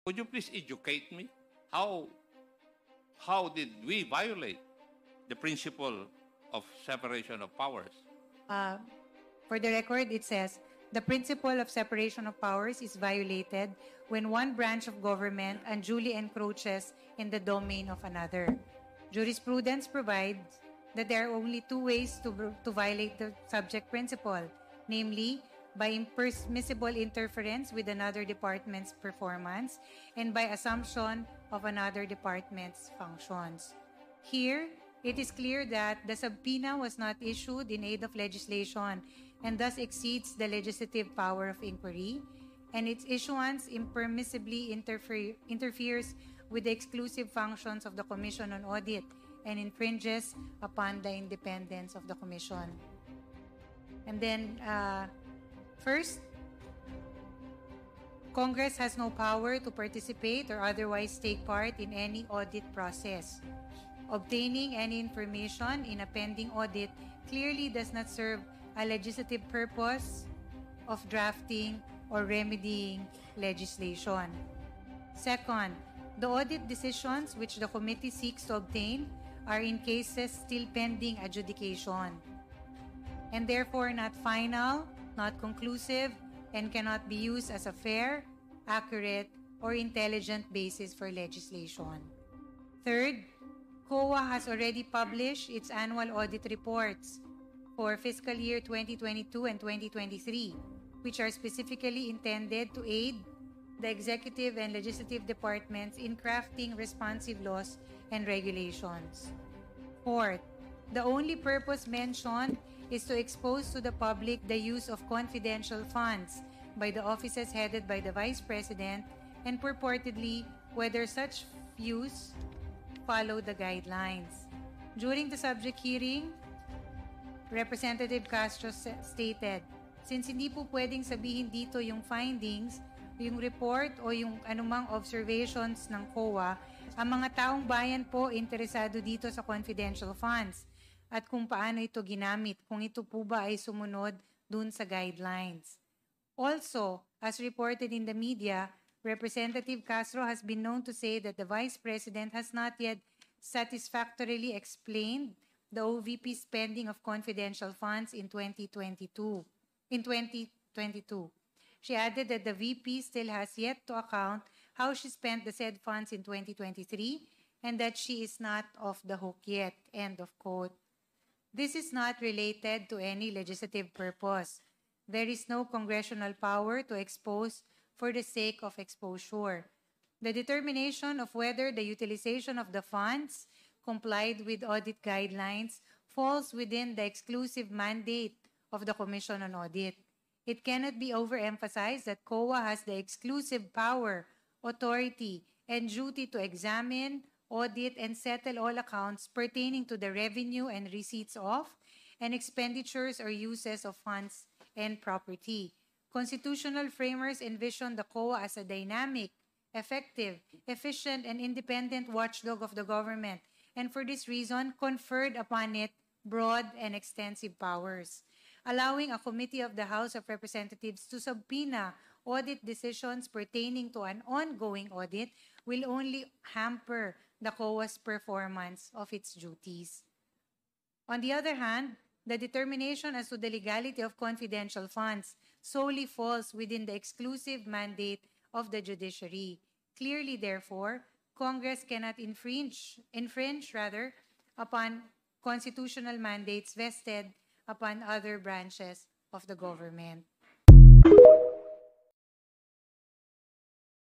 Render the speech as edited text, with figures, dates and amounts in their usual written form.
Could you please educate me? How did we violate the principle of separation of powers? For the record, it says, the principle of separation of powers is violated when one branch of government unduly encroaches in the domain of another. Jurisprudence provides that there are only two ways to violate the subject principle, namely, by impermissible interference with another department's performance and by assumption of another department's functions. Here, it is clear that the subpoena was not issued in aid of legislation and thus exceeds the legislative power of inquiry, and its issuance impermissibly interferes with the exclusive functions of the Commission on Audit and infringes upon the independence of the Commission. And then, first, Congress has no power to participate or otherwise take part in any audit process. Obtaining any information in a pending audit clearly does not serve a legislative purpose of drafting or remedying legislation. Second, the audit decisions which the committee seeks to obtain are in cases still pending adjudication and therefore not final, not conclusive, and cannot be used as a fair, accurate, or intelligent basis for legislation. Third, COA has already published its annual audit reports for fiscal year 2022 and 2023, which are specifically intended to aid the executive and legislative departments in crafting responsive laws and regulations. Fourth, the only purpose mentioned is to expose to the public the use of confidential funds by the offices headed by the Vice President and purportedly whether such use follow the guidelines. During the subject hearing, Representative Castro stated, since hindi po pwedeng sabihin dito yung findings, yung report o yung anumang observations ng COA, ang mga taong bayan po interesado dito sa confidential funds at kung paano ito ginamit, kung ito po ba ay sumunod dun sa guidelines. Also, as reported in the media, Representative Castro has been known to say that the Vice President has not yet satisfactorily explained the OVP spending of confidential funds in 2022. She added that the VP still has yet to account how she spent the said funds in 2023 and that she is not off the hook yet. End of quote. This is not related to any legislative purpose. There is no congressional power to expose for the sake of exposure. The determination of whether the utilization of the funds complied with audit guidelines falls within the exclusive mandate of the Commission on Audit. It cannot be overemphasized that COA has the exclusive power, authority, and duty to examine, audit, and settle all accounts pertaining to the revenue and receipts of, and expenditures or uses of funds and property. Constitutional framers envision the COA as a dynamic, effective, efficient, and independent watchdog of the government, and for this reason conferred upon it broad and extensive powers. Allowing a committee of the House of Representatives to subpoena audit decisions pertaining to an ongoing audit will only hamper the COA's performance of its duties. On the other hand, the determination as to the legality of confidential funds solely falls within the exclusive mandate of the judiciary. Clearly, therefore, Congress cannot infringe upon constitutional mandates vested upon other branches of the government.